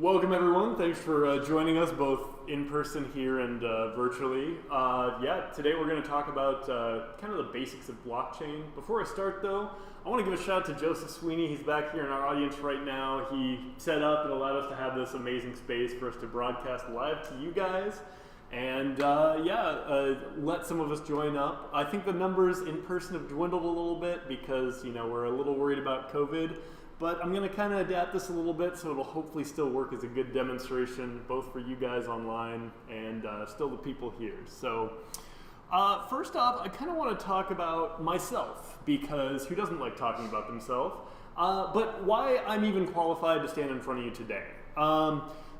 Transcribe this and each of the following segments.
Welcome everyone, thanks for joining us both in person here and virtually. Today we're going to talk about kind of the basics of blockchain. Before I start though, I want to give a shout out to Joseph Sweeney. He's back here in our audience right now. He set up and allowed us to have this amazing space for us to broadcast live to you guys. And let some of us join up. I think the numbers in person have dwindled a little bit because, we're a little worried about COVID. But I'm going to kind of adapt this a little bit so it'll hopefully still work as a good demonstration, both for you guys online and still the people here. So first off, I kind of want to talk about myself, because who doesn't like talking about themselves? But why I'm even qualified to stand in front of you today.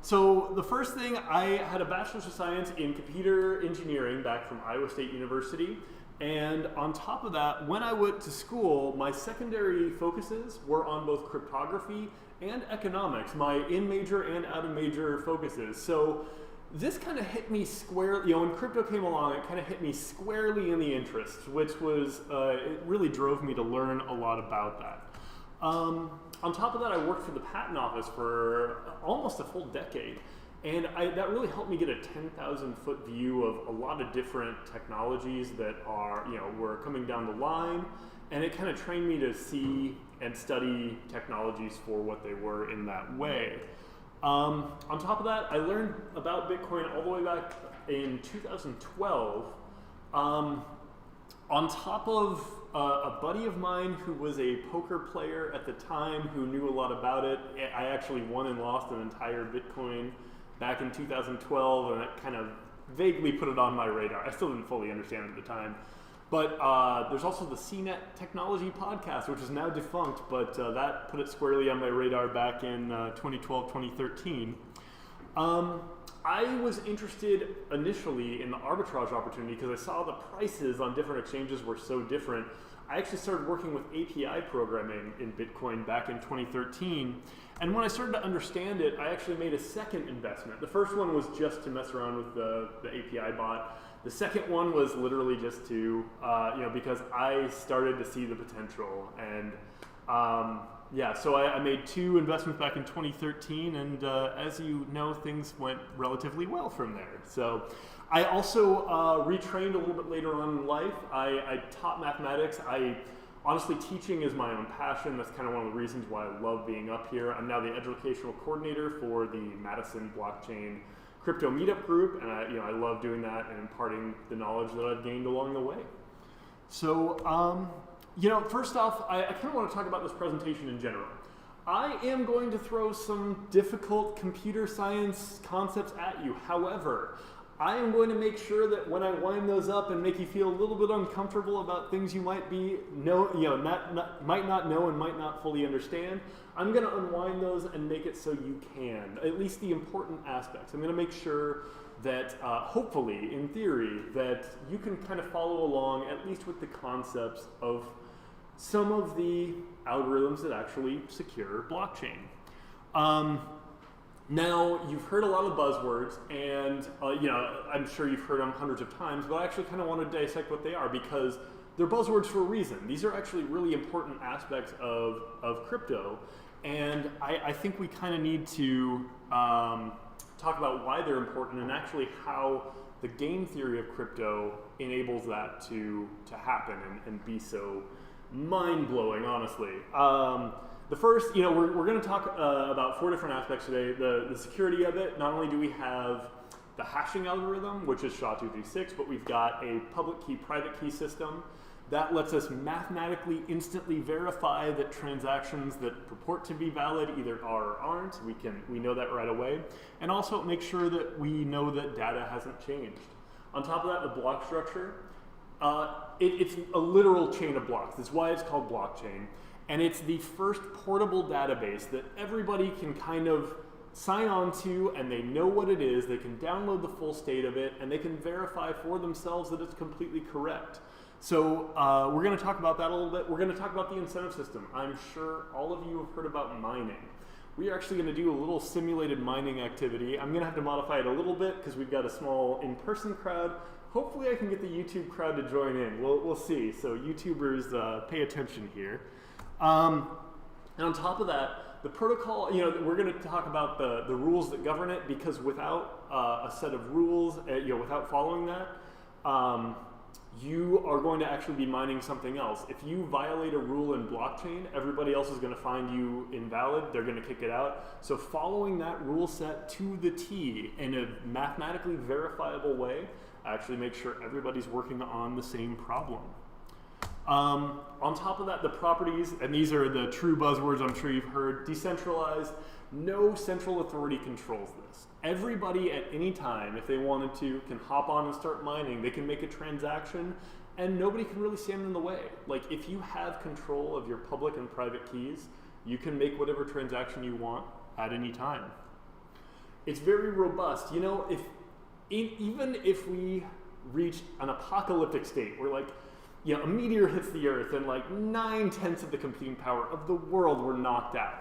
So the first thing, I had a Bachelor's of Science in Computer Engineering back from Iowa State University. And on top of that, when I went to school, my secondary focuses were on both cryptography and economics, my in-major and out-of-major focuses. So this kind of hit me squarely, when crypto came along, it kind of hit me squarely in the interest, which was, it really drove me to learn a lot about that. On top of that, I worked for the patent office for almost a full decade. And that really helped me get a 10,000 foot view of a lot of different technologies that are, were coming down the line. And it kind of trained me to see and study technologies for what they were in that way. On top of that, I learned about Bitcoin all the way back in 2012. On top of a buddy of mine who was a poker player at the time who knew a lot about it. I actually won and lost an entire Bitcoin back in 2012, and it kind of vaguely put it on my radar. I still didn't fully understand it at the time. But there's also the CNET Technology podcast, which is now defunct, but that put it squarely on my radar back in 2012, 2013. I was interested initially in the arbitrage opportunity because I saw the prices on different exchanges were so different. I actually started working with API programming in Bitcoin back in 2013. And when I started to understand it, I actually made a second investment. The first one was just to mess around with the API bot. The second one was literally just to, because I started to see the potential. And so I made two investments back in 2013, and as you know, things went relatively well from there. So I also retrained a little bit later on in life. I taught mathematics. Honestly, teaching is my own passion. That's kind of one of the reasons why I love being up here. I'm now the educational coordinator for the Madison Blockchain Crypto Meetup Group, and I love doing that and imparting the knowledge that I've gained along the way. So, first off, I kind of want to talk about this presentation in general. I am going to throw some difficult computer science concepts at you. However, I am going to make sure that when I wind those up and make you feel a little bit uncomfortable about things you might might not know and might not fully understand, I'm going to unwind those and make it so you can, at least the important aspects. I'm going to make sure that, hopefully, in theory, that you can kind of follow along, at least with the concepts of some of the algorithms that actually secure blockchain. Now, you've heard a lot of buzzwords, and I'm sure you've heard them hundreds of times, but I actually kind of want to dissect what they are because they're buzzwords for a reason. These are actually really important aspects of crypto, and I think we kind of need to talk about why they're important and actually how the game theory of crypto enables that to happen and be so mind-blowing, honestly. The first, we're going to talk about four different aspects today. The security of it. Not only do we have the hashing algorithm, which is SHA-256, but we've got a public key, private key system that lets us mathematically instantly verify that transactions that purport to be valid either are or aren't. We know that right away, and also make sure that we know that data hasn't changed. On top of that, the block structure. It's a literal chain of blocks. That's why it's called blockchain. And it's the first portable database that everybody can kind of sign on to, and they know what it is. They can download the full state of it, and they can verify for themselves that it's completely correct. So we're going to talk about that a little bit. We're going to talk about the incentive system. I'm sure all of you have heard about mining. We are actually going to do a little simulated mining activity. I'm going to have to modify it a little bit because we've got a small in-person crowd. Hopefully I can get the YouTube crowd to join in. We'll see. So YouTubers, pay attention here. And on top of that, the protocol, we're going to talk about the rules that govern it, because without a set of rules, without following that, you are going to actually be mining something else. If you violate a rule in blockchain, everybody else is going to find you invalid. They're going to kick it out. So following that rule set to the T in a mathematically verifiable way actually makes sure everybody's working on the same problem. On top of that, the properties, and these are the true buzzwords I'm sure you've heard: decentralized, no central authority controls this. Everybody at any time, if they wanted to, can hop on and start mining. They can make a transaction, and nobody can really stand in the way. Like, if you have control of your public and private keys, you can make whatever transaction you want at any time. It's very robust. Even if we reach an apocalyptic state where, like, a meteor hits the Earth and like 9/10 of the computing power of the world were knocked out,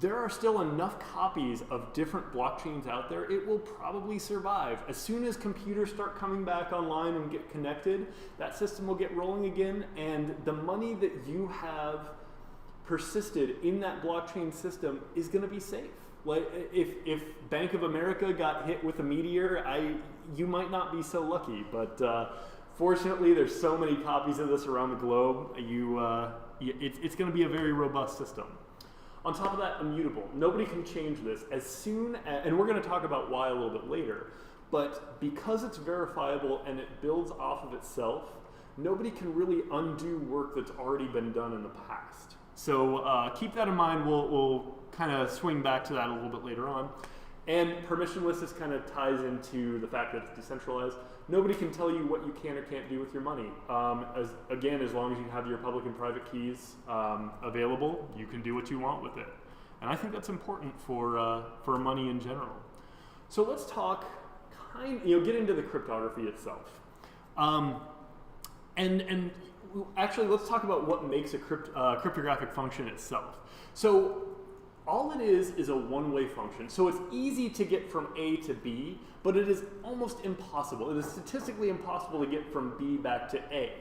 there are still enough copies of different blockchains out there, it will probably survive. As soon as computers start coming back online and get connected, that system will get rolling again, and the money that you have persisted in that blockchain system is going to be safe. Like, if Bank of America got hit with a meteor, you might not be so lucky, but fortunately there's so many copies of this around the globe, it's going to be a very robust system. On top of that, immutable. Nobody can change this. As soon as, and we're going to talk about why a little bit later, but because it's verifiable and it builds off of itself, nobody can really undo work that's already been done in the past. So keep that in mind. We'll kind of swing back to that a little bit later on. And permissionless, this kind of ties into the fact that it's decentralized. Nobody can tell you what you can or can't do with your money. As long as you have your public and private keys available, you can do what you want with it. And I think that's important for money in general. So let's talk, get into the cryptography itself. And actually, let's talk about what makes a cryptographic function itself. So all it is a one-way function. So it's easy to get from A to B, but it is almost impossible. It is statistically impossible to get from B back to A.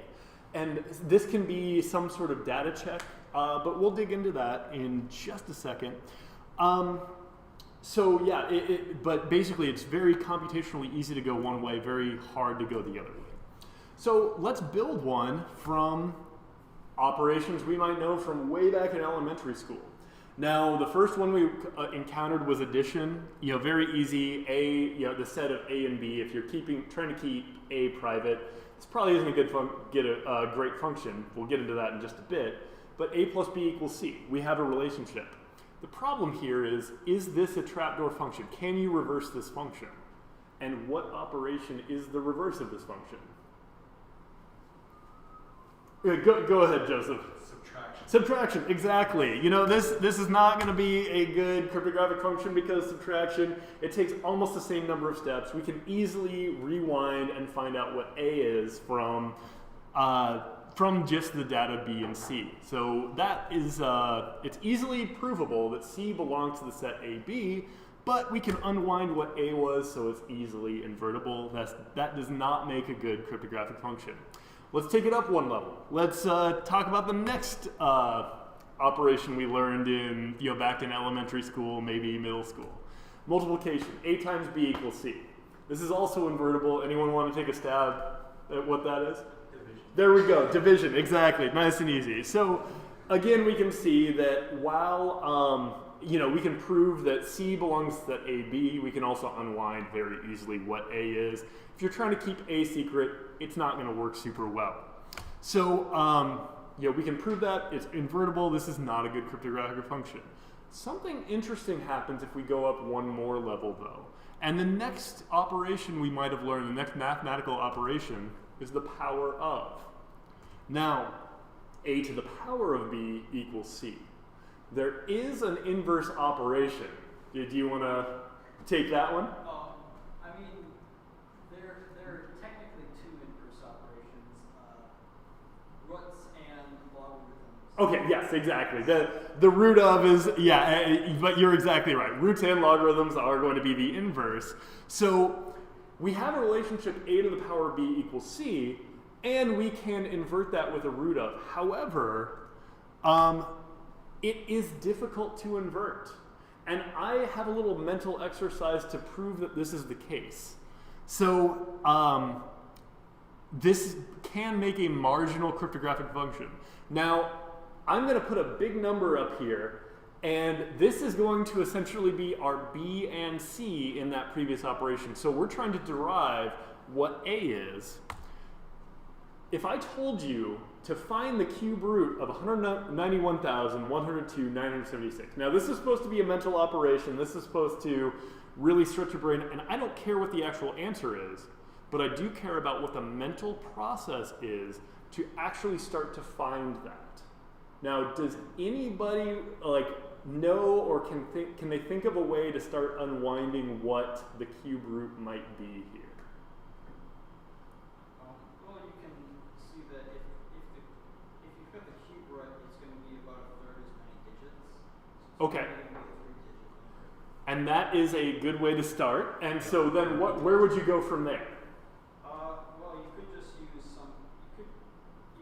And this can be some sort of data check, but we'll dig into that in just a second. But basically it's very computationally easy to go one way, very hard to go the other way. So let's build one from operations we might know from way back in elementary school. Now, the first one we encountered was addition. Very easy. The set of A and B. If you're trying to keep A private, this probably isn't a great function. We'll get into that in just a bit. But A plus B equals C. We have a relationship. The problem here is this a trapdoor function? Can you reverse this function? And what operation is the reverse of this function? Go ahead, Joseph. Subtraction, exactly. This is not going to be a good cryptographic function because subtraction, it takes almost the same number of steps. We can easily rewind and find out what A is from just the data B and C. So that is, it's easily provable that C belongs to the set AB, but we can unwind what A was, so it's easily invertible. That does not make a good cryptographic function. Let's take it up one level. Let's talk about the next operation we learned back in elementary school, maybe middle school. Multiplication, A times B equals C. This is also invertible. Anyone want to take a stab at what that is? Division. There we go, division, exactly, nice and easy. So again, we can see that while we can prove that C belongs to that AB, we can also unwind very easily what A is. If you're trying to keep A secret, it's not going to work super well. So we can prove that it's invertible. This is not a good cryptographic function. Something interesting happens if we go up one more level, though. And the next operation we might have learned, the next mathematical operation, is the power of. Now, A to the power of B equals C. There is an inverse operation. Do you want to take that one? There are technically two inverse operations, roots and logarithms. Okay, yes, exactly. The root of is, but you're exactly right. Roots and logarithms are going to be the inverse. So we have a relationship A to the power B equals C, and we can invert that with a root of. However, it is difficult to invert. And I have a little mental exercise to prove that this is the case. So this can make a marginal cryptographic function. Now, I'm going to put a big number up here, and this is going to essentially be our B and C in that previous operation. So we're trying to derive what A is. If I told you to find the cube root of 191,102,976. Now this is supposed to be a mental operation. This is supposed to really stretch your brain, and I don't care what the actual answer is, but I do care about what the mental process is to actually start to find that. Now, does anybody know, or can they think of a way to start unwinding what the cube root might be here? Well, you can see that if you've got the cube root, it's going to be about a third as many digits. So Okay. It's going to be a 3-digit number. And that is a good way to start. And so then where would you go from there? Well, you could just use you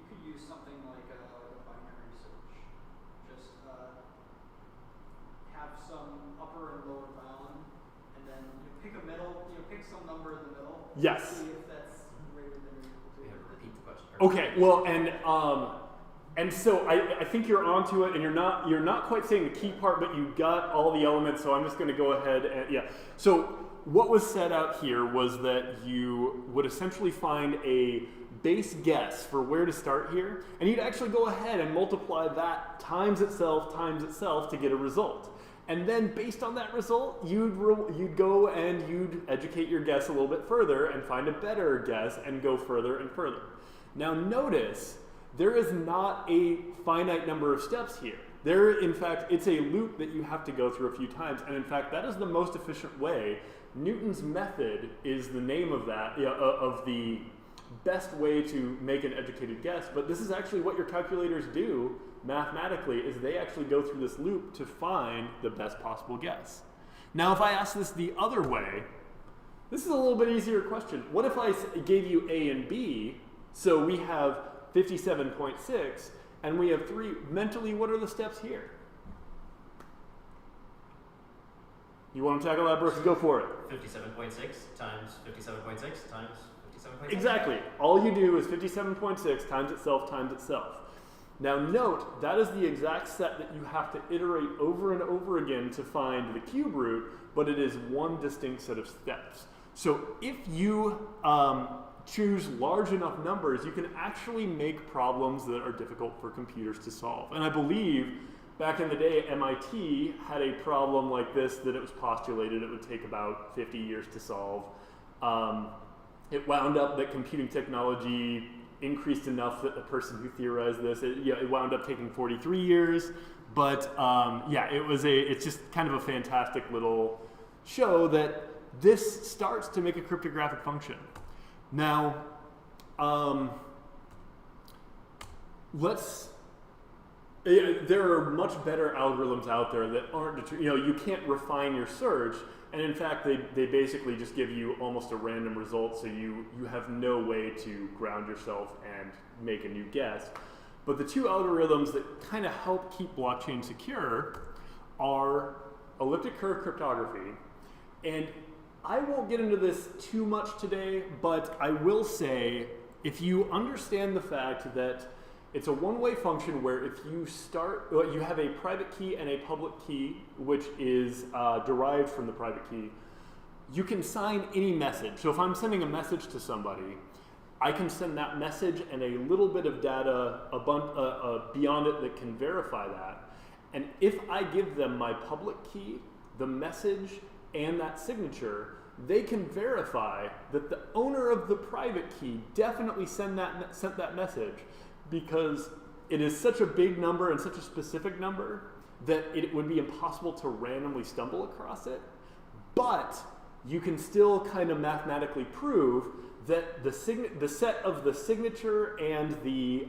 could use something like a binary search. Just have some upper and lower bound, and then you pick a middle. Pick some number in the middle. Yes. See if that's greater than or equal to. Repeat the question. Okay, well, and so I think you're onto it, and you're not quite saying the key part, but you got all the elements. So I'm just going to go ahead and So what was set out here was that you would essentially find a base guess for where to start here, and you'd actually go ahead and multiply that times itself to get a result. And then based on that result, you'd go and you'd educate your guess a little bit further and find a better guess and go further and further. Now notice, there is not a finite number of steps here. In fact, it's a loop that you have to go through a few times. And in fact, that is the most efficient way. Newton's method is the name of that, of the best way to make an educated guess. But this is actually what your calculators do mathematically, is they actually go through this loop to find the best possible guess. Now, if I ask this the other way, this is a little bit easier question. What if I gave you A and B? So we have 57.6, and we have 3. Mentally, what are the steps here? You want to tackle that, Bruce? Go for it. 57.6 times 57.6 times 57.6? Exactly. All you do is 57.6 times itself times itself. Now note, that is the exact set that you have to iterate over and over again to find the cube root, but it is one distinct set of steps. So if you choose large enough numbers, you can actually make problems that are difficult for computers to solve. And I believe back in the day, MIT had a problem like this that it was postulated it would take about 50 years to solve. It wound up that computing technology increased enough that the person who theorized this, it wound up taking 43 years. But it's just kind of a fantastic little show that this starts to make a cryptographic function. Now, there are much better algorithms out there that aren't, you can't refine your search, and in fact, they basically just give you almost a random result, so you have no way to ground yourself and make a new guess. But the two algorithms that kind of help keep blockchain secure are elliptic curve cryptography, and I won't get into this too much today, but I will say, if you understand the fact that it's a one-way function where if you you have a private key and a public key, which is derived from the private key, you can sign any message. So if I'm sending a message to somebody, I can send that message and a little bit of data beyond it that can verify that. And if I give them my public key, the message, and that signature, they can verify that the owner of the private key definitely sent that message, because it is such a big number and such a specific number that it would be impossible to randomly stumble across it. But you can still kind of mathematically prove that the set of the signature and the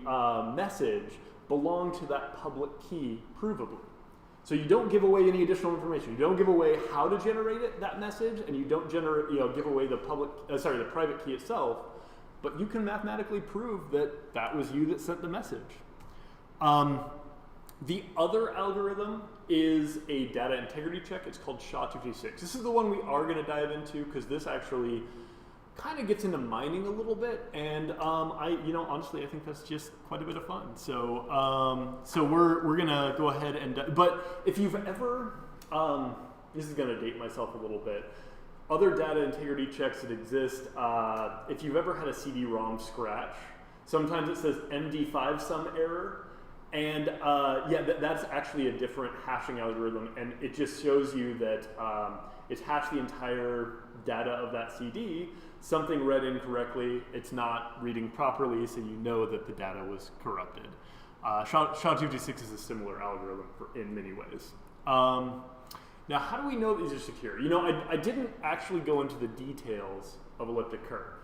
message belong to that public key provably. So you don't give away any additional information. You don't give away how to generate that message, and you don't give away the private key itself. But you can mathematically prove that that was you that sent the message. The other algorithm is a data integrity check. It's called SHA-256. This is the one we are going to dive into because this actually kind of gets into mining a little bit, and honestly, I think that's just quite a bit of fun. So, we're gonna go ahead and. But if you've ever, this is gonna date myself a little bit. Other data integrity checks that exist. If you've ever had a CD-ROM scratch, sometimes it says MD5 sum error. And that's actually a different hashing algorithm, and it just shows you that it's hashed the entire data of that CD. Something read incorrectly, it's not reading properly, so you know that the data was corrupted. SHA-256 is a similar algorithm in many ways. Now, how do we know these are secure? I didn't actually go into the details of elliptic curve.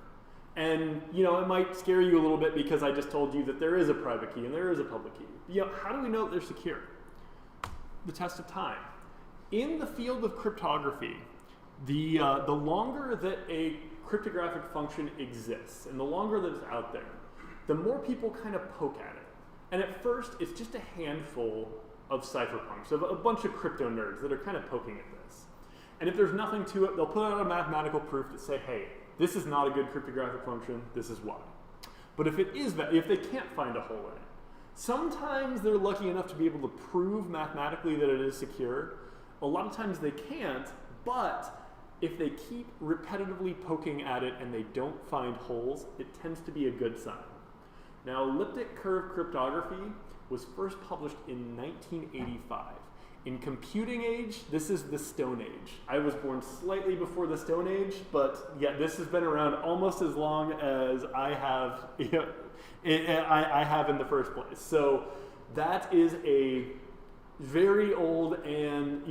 And, it might scare you a little bit because I just told you that there is a private key and there is a public key. How do we know that they're secure? The test of time. In the field of cryptography, the longer that a cryptographic function exists and the longer that it's out there, the more people kind of poke at it. And at first, it's just a handful of cypherpunks, of a bunch of crypto nerds that are kind of poking at this. And if there's nothing to it, they'll put out a mathematical proof that say, hey, this is not a good cryptographic function, this is why. But if if they can't find a hole in it, sometimes they're lucky enough to be able to prove mathematically that it is secure. A lot of times they can't, but if they keep repetitively poking at it and they don't find holes, it tends to be a good sign. Now, elliptic curve cryptography was first published in 1985. In computing age, this is the Stone Age. I was born slightly before the Stone Age, but this has been around almost as long as I have, I have in the first place. So that is a very old and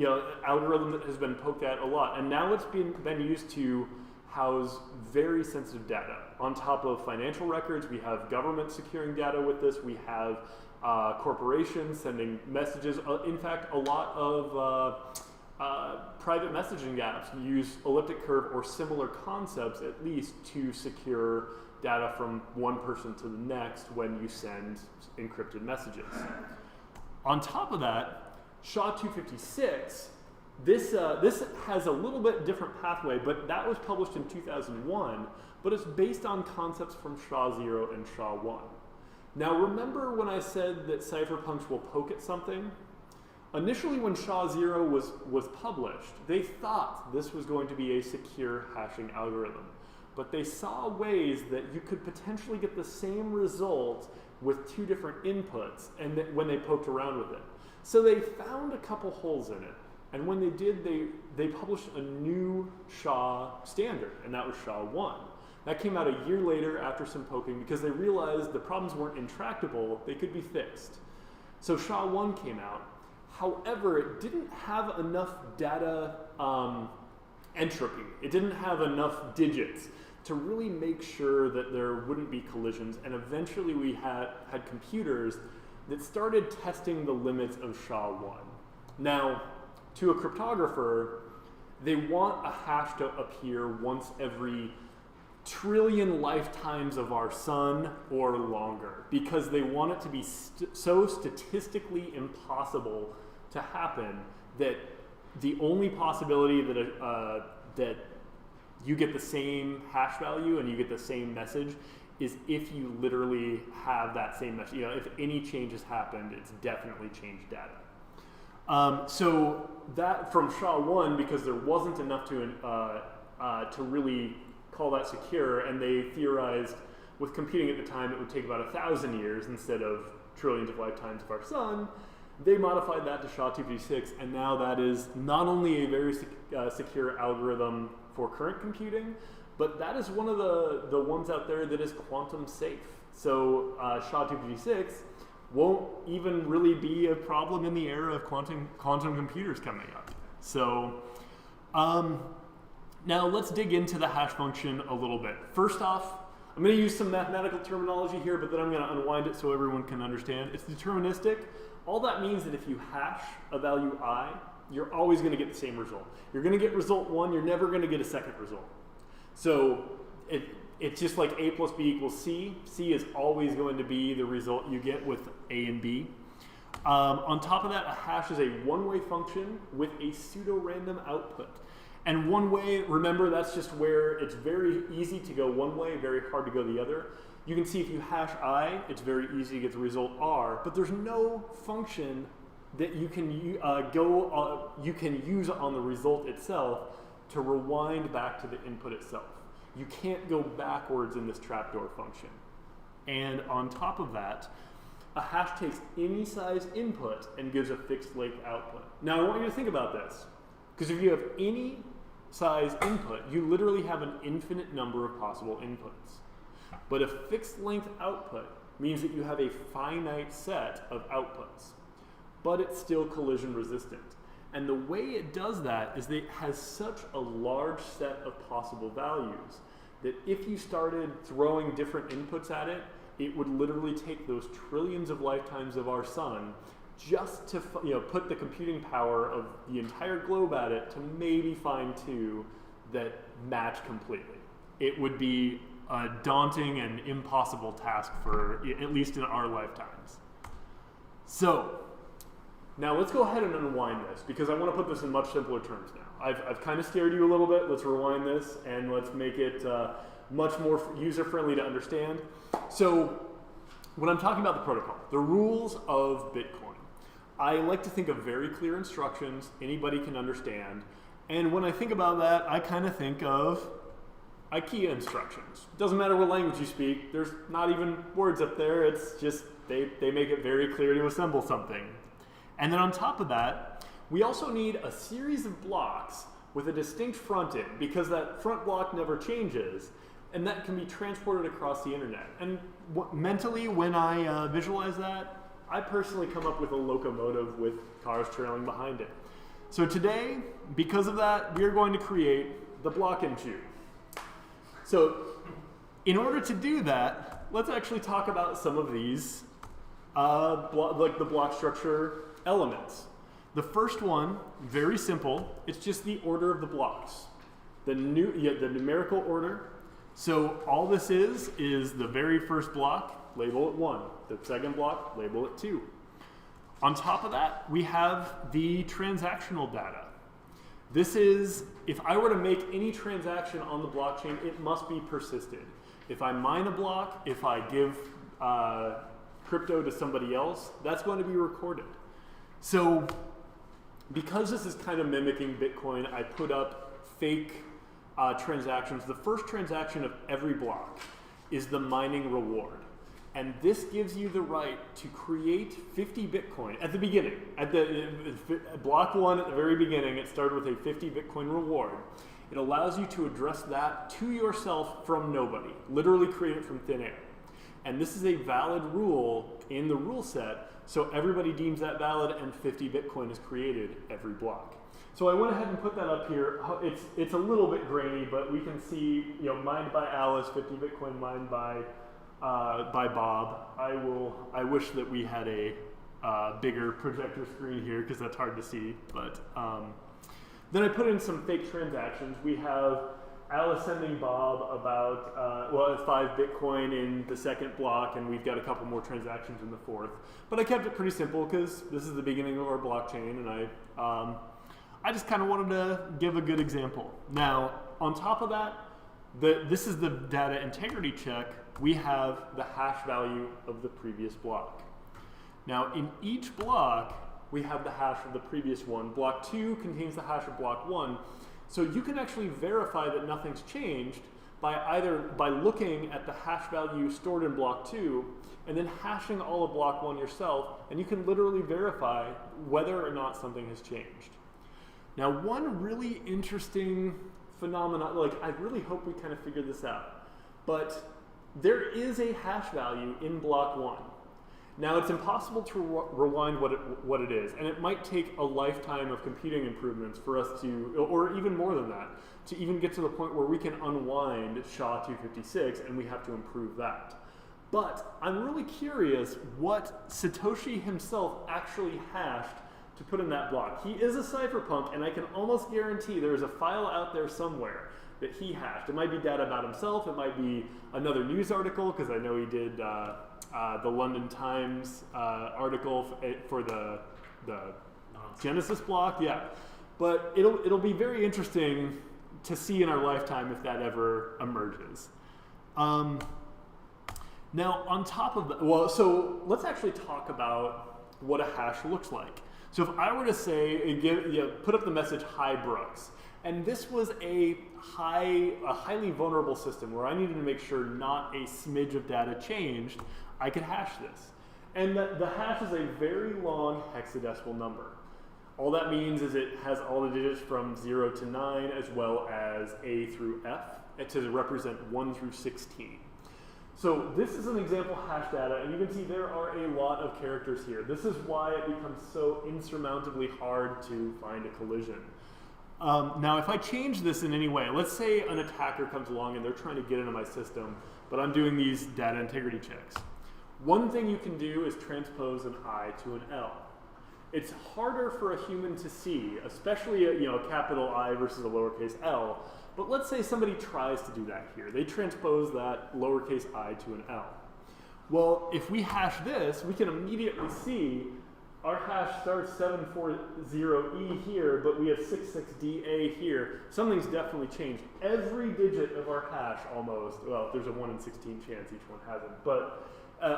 algorithm that has been poked at a lot, and now it's been used to house very sensitive data. On top of financial records, we have government securing data with this. We have corporations sending messages. In fact, a lot of private messaging apps use elliptic curve or similar concepts, at least, to secure data from one person to the next when you send encrypted messages. On top of that, SHA-256, this has a little bit different pathway, but that was published in 2001, but it's based on concepts from SHA-0 and SHA-1. Now, remember when I said that cypherpunks will poke at something? Initially, when SHA-0 was published, they thought this was going to be a secure hashing algorithm. But they saw ways that you could potentially get the same result with two different inputs and when they poked around with it. So they found a couple holes in it. And when they did, they published a new SHA standard, and that was SHA-1. That came out a year later after some poking because they realized the problems weren't intractable, they could be fixed. So SHA-1 came out. However, it didn't have enough data entropy. It didn't have enough digits to really make sure that there wouldn't be collisions. And eventually we had computers that started testing the limits of SHA-1. Now, to a cryptographer, they want a hash to appear once every trillion lifetimes of our sun or longer, because they want it to be so statistically impossible to happen that the only possibility that you get the same hash value and you get the same message is if you literally have that same message. If any changes happened, it's definitely changed data. So that from SHA-1, because there wasn't enough to really call that secure, and they theorized with computing at the time it would take about 1,000 years instead of trillions of lifetimes of our sun. They modified that to SHA-256, and now that is not only a very secure algorithm for current computing, but that is one of the ones out there that is quantum safe. So SHA-256 won't even really be a problem in the era of quantum computers coming up. So now let's dig into the hash function a little bit. First off, I'm going to use some mathematical terminology here, but then I'm going to unwind it so everyone can understand. It's deterministic. All that means that if you hash a value I, you're always going to get the same result. You're going to get result 1, you're never going to get a second result. So it's just like A plus B equals C. C is always going to be the result you get with A and B. On top of that, a hash is a one-way function with a pseudo-random output. And one way, remember, that's just where it's very easy to go one way, very hard to go the other. You can see if you hash I, it's very easy to get the result R, but there's no function that you can you can use on the result itself to rewind back to the input itself. You can't go backwards in this trapdoor function. And on top of that, a hash takes any size input and gives a fixed length output. Now I want you to think about this, because if you have any size input, you literally have an infinite number of possible inputs. But a fixed length output means that you have a finite set of outputs, but it's still collision resistant. And the way it does that is that it has such a large set of possible values that if you started throwing different inputs at it, it would literally take those trillions of lifetimes of our sun just to put the computing power of the entire globe at it to maybe find two that match completely. It would be a daunting and impossible task for at least in our lifetimes. So now let's go ahead and unwind this, because I want to put this in much simpler terms now. I've kind of scared you a little bit. Let's rewind this and let's make it much more user-friendly to understand. So when I'm talking about the protocol, the rules of Bitcoin, I like to think of very clear instructions anybody can understand. And when I think about that, I kind of think of IKEA instructions. It doesn't matter what language you speak. There's not even words up there. It's just they make it very clear to assemble something. And then on top of that, we also need a series of blocks with a distinct front end, because that front block never changes, and that can be transported across the internet. And mentally, when I visualize that, I personally come up with a locomotive with cars trailing behind it. So today, because of that, we are going to create the block and chew. So in order to do that, let's actually talk about some of these, like the block structure elements. The first one, very simple, it's just the order of the blocks. The numerical order. So all this is the very first block, label it 1. The second block, label it 2. On top of that, we have the transactional data. This is, if I were to make any transaction on the blockchain, it must be persisted. If I mine a block, if I give crypto to somebody else, that's going to be recorded. So because this is kind of mimicking Bitcoin, I put up fake transactions. The first transaction of every block is the mining reward. And this gives you the right to create 50 Bitcoin at the beginning. At the block 1 at the very beginning, it started with a 50 Bitcoin reward. It allows you to address that to yourself from nobody, literally create it from thin air. And this is a valid rule in the rule set, so everybody deems that valid, and 50 Bitcoin is created every block. So I went ahead and put that up here. It's a little bit grainy, but we can see, mined by Alice, 50 Bitcoin mined by Bob. I wish that we had a bigger projector screen here, because that's hard to see. But then I put in some fake transactions. We have Alice sending Bob about 5 Bitcoin in the second block, and we've got a couple more transactions in the fourth. But I kept it pretty simple because this is the beginning of our blockchain, and I just kind of wanted to give a good example. Now, on top of that, this is the data integrity check. We have the hash value of the previous block. Now, in each block, we have the hash of the previous one. Block 2 contains the hash of block 1. So you can actually verify that nothing's changed by looking at the hash value stored in block 2 and then hashing all of block 1 yourself, and you can literally verify whether or not something has changed. Now, one really interesting phenomenon, I really hope we kind of figured this out, but there is a hash value in block 1. Now, it's impossible to rewind what it is, and it might take a lifetime of computing improvements for us to, or even more than that, to even get to the point where we can unwind SHA-256, and we have to improve that. But I'm really curious what Satoshi himself actually hashed to put in that block. He is a cypherpunk, and I can almost guarantee there's a file out there somewhere that he hashed. It might be data about himself, it might be another news article, because I know he did the London Times article for the Genesis block, yeah. But it'll be very interesting to see in our lifetime if that ever emerges. Now, on top of that, well, so let's actually talk about what a hash looks like. So if I were to say, put up the message, "Hi, Brooks," and this was a highly vulnerable system where I needed to make sure not a smidge of data changed, I could hash this. And the hash is a very long hexadecimal number. All that means is it has all the digits from 0 to 9 as well as A through F to represent 1 through 16. So this is an example hash data, and you can see there are a lot of characters here. This is why it becomes so insurmountably hard to find a collision. Now, if I change this in any way, let's say an attacker comes along and they're trying to get into my system, but I'm doing these data integrity checks. One thing you can do is transpose an I to an L. It's harder for a human to see, especially a capital I versus a lowercase l. But let's say somebody tries to do that here. They transpose that lowercase I to an L. Well, if we hash this, we can immediately see our hash starts 740E here, but we have 66DA here. Something's definitely changed. Every digit of our hash almost, well, there's a 1 in 16 chance each one hasn't, but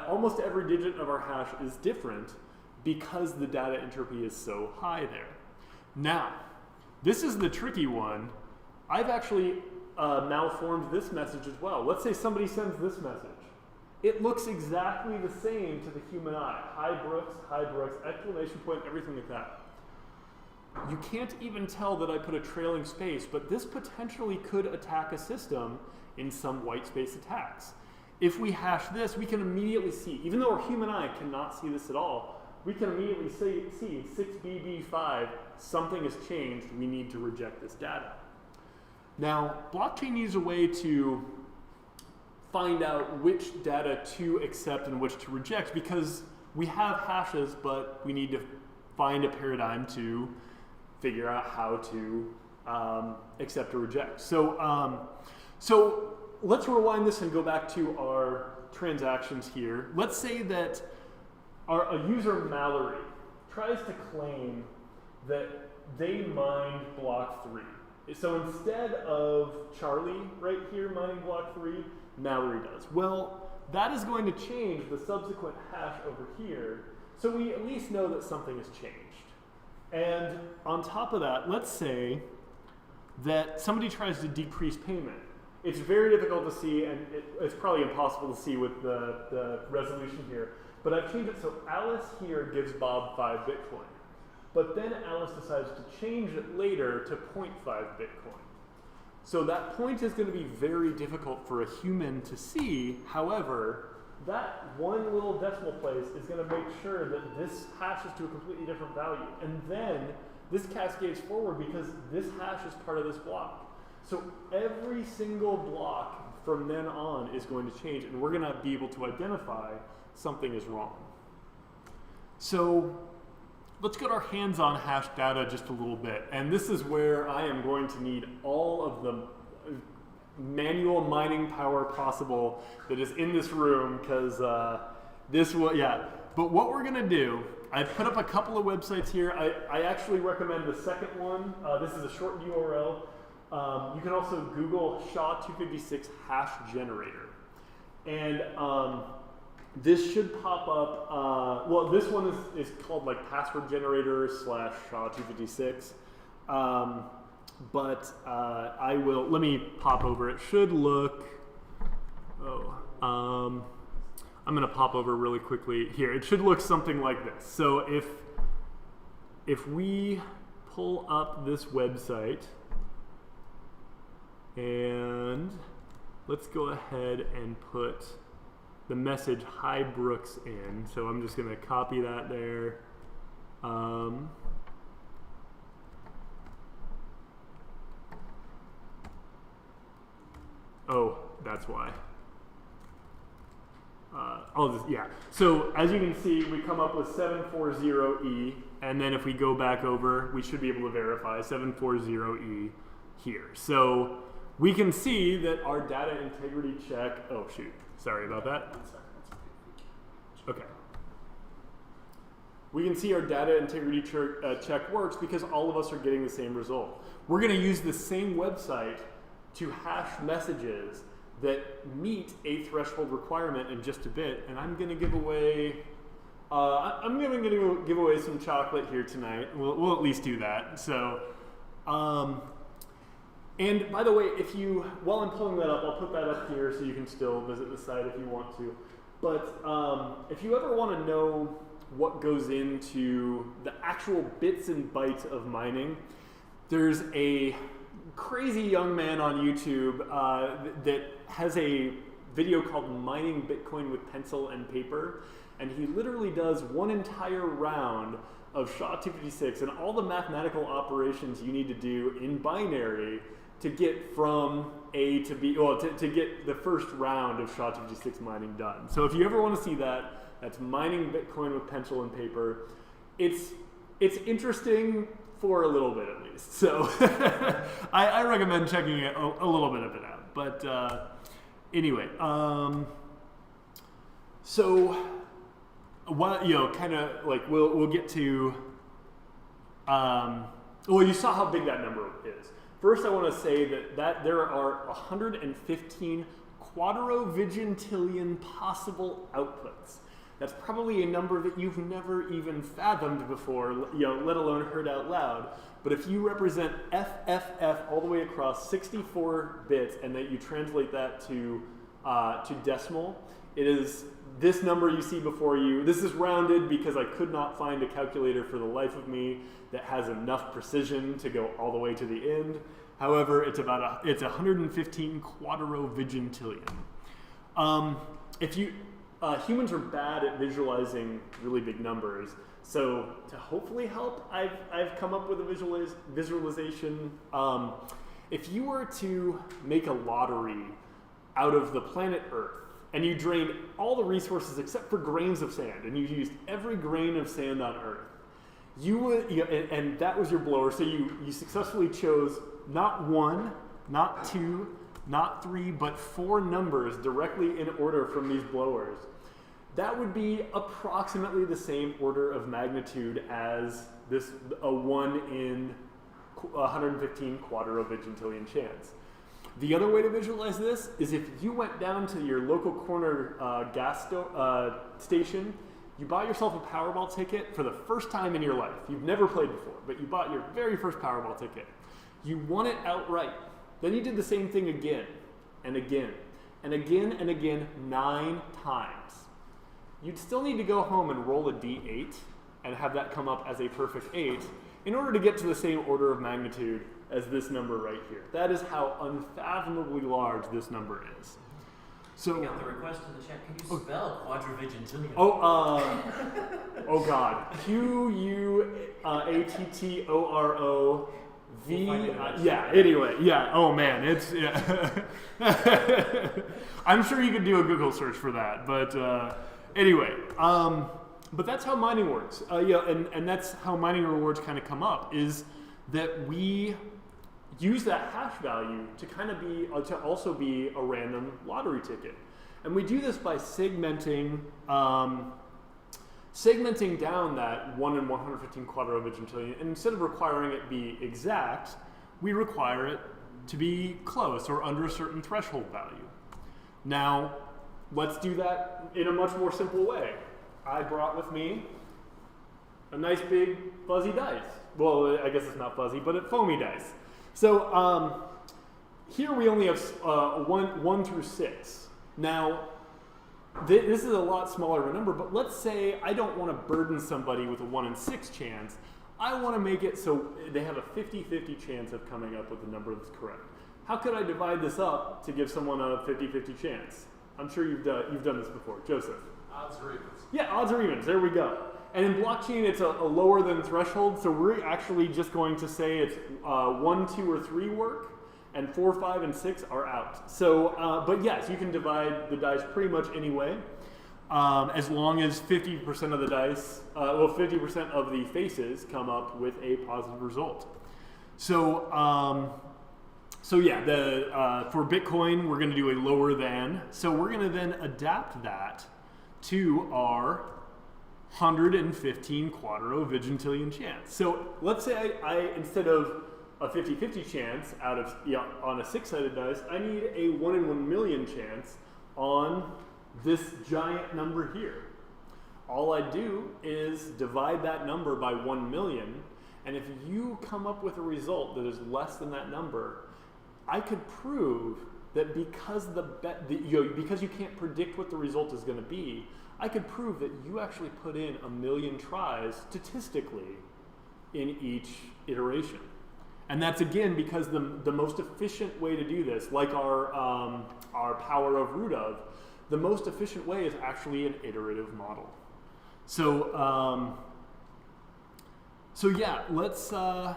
almost every digit of our hash is different because the data entropy is so high there. Now, this is the tricky one. I've actually malformed this message as well. Let's say somebody sends this message. It looks exactly the same to the human eye. Hi Brooks, exclamation point, everything like that. You can't even tell that I put a trailing space, but this potentially could attack a system in some white space attacks. If we hash this, we can immediately see, even though our human eye cannot see this at all, we can immediately see 6BB5, something has changed, we need to reject this data. Now, blockchain needs a way to find out which data to accept and which to reject, because we have hashes, but we need to find a paradigm to figure out how to accept or reject. So let's rewind this and go back to our transactions here. Let's say that a user, Mallory, tries to claim that they mined block 3. So instead of Charlie right here mining block 3, Mallory does. Well, that is going to change the subsequent hash over here, so we at least know that something has changed. And on top of that, let's say that somebody tries to decrease payment. It's very difficult to see, and it's probably impossible to see with the resolution here, but I've changed it so Alice here gives Bob 5 Bitcoin. But then Alice decides to change it later to 0.5 Bitcoin. So that point is going to be very difficult for a human to see. However, that one little decimal place is going to make sure that this hashes to a completely different value. And then this cascades forward because this hash is part of this block. So every single block from then on is going to change, and we're going to be able to identify something is wrong. So let's get our hands on hash data just a little bit. And this is where I am going to need all of the manual mining power possible that is in this room, because this will, yeah. But what we're gonna do, I've put up a couple of websites here. I actually recommend the second one. This is a short URL. You can also Google SHA-256 hash generator. And this should pop up, well, this one is called like password generator / SHA-256. But let me pop over. It should look, I'm gonna pop over really quickly here. It should look something like this. So if we pull up this website, and let's go ahead and put the message "Hi Brooks" in. So I'm just going to copy that there. Oh, that's why. I'll just, yeah. So as you can see, we come up with 740E. and then if we go back over, we should be able to verify 740E here. So we can see that our data integrity check, oh shoot, sorry about that. Okay. We can see our data integrity check works because all of us are getting the same result. We're going to use the same website to hash messages that meet a threshold requirement in just a bit, and I'm going to give away give away some chocolate here tonight. We'll at least do that. So, and by the way, while I'm pulling that up, I'll put that up here so you can still visit the site if you want to. But if you ever want to know what goes into the actual bits and bytes of mining, there's a crazy young man on YouTube that has a video called Mining Bitcoin with Pencil and Paper, and he literally does one entire round of SHA-256 and all the mathematical operations you need to do in binary to get from A to B, well, to get the first round of SHA-256 mining done. So if you ever want to see that, that's Mining Bitcoin with Pencil and Paper. It's interesting for a little bit at least. So I recommend checking it a little bit of it out. But anyway, so what, kind of like we'll get to. Well, you saw how big that number is. First, I want to say that there are 115 quadrovigintillion possible outputs. That's probably a number that you've never even fathomed before, let alone heard out loud. But if you represent FFF all the way across 64 bits, and that you translate that to decimal, it is this number you see before you. This is rounded because I could not find a calculator for the life of me that has enough precision to go all the way to the end. However, it's 115 quadrovigintillion. Humans are bad at visualizing really big numbers, so to hopefully help, I've come up with a visualization. If you were to make a lottery out of the planet Earth, and you drained all the resources except for grains of sand, and you used every grain of sand on Earth, you would, and that was your blower, so you successfully chose not one, not two, not three, but 4 numbers directly in order from these blowers. That would be approximately the same order of magnitude as a 1 in 115 quadrovigintillion chance. The other way to visualize this is if you went down to your local corner gas station, you bought yourself a Powerball ticket for the first time in your life. You've never played before, but you bought your very first Powerball ticket. You won it outright. Then you did the same thing again, and again, and again, and again, 9 times. You'd still need to go home and roll a D8 and have that come up as a perfect 8 in order to get to the same order of magnitude as this number right here. That is how unfathomably large this number is. So, we got the request in the chat. Can you spell quadrovigintillion? Oh God. QUATTORO. Anyway, oh man, it's, I'm sure you could do a Google search for that, but anyway, but that's how mining works, and that's how mining rewards kind of come up, is that we use that hash value to kind of to also be a random lottery ticket, and we do this by segmenting down that 1 in 115 quadrovigintillion, and instead of requiring it be exact, we require it to be close or under a certain threshold value. Now, let's do that in a much more simple way. I brought with me a nice big fuzzy dice. Well, I guess it's not fuzzy, but it's foamy dice. So here we only have 1 through 6. Now, this is a lot smaller of a number, but let's say I don't want to burden somebody with a 1 in 6 chance. I want to make it so they have a 50-50 chance of coming up with the number that's correct. How could I divide this up to give someone a 50-50 chance? I'm sure you've done this before. Joseph? Odds or evens. Yeah, odds or evens. There we go. And in blockchain, it's a lower than threshold, so we're actually just going to say it's 1, 2, or 3 work, and 4, 5, and 6 are out. So, but yes, you can divide the dice pretty much any way. as long as 50% of the dice, 50% of the faces come up with a positive result. So, yeah, for Bitcoin, we're going to do a lower than. So we're going to then adapt that to our 115 quadro-vigintillion chance. So let's say I instead of a 50-50 chance on a 6-sided dice, I need a 1 in 1 million chance on this giant number here. All I do is divide that number by 1 million, and if you come up with a result that is less than that number, I could prove that because because you can't predict what the result is going to be, I could prove that you actually put in 1 million tries statistically in each iteration. And that's again because the most efficient way to do this, like our power of root of, the most efficient way is actually an iterative model. So yeah, let's and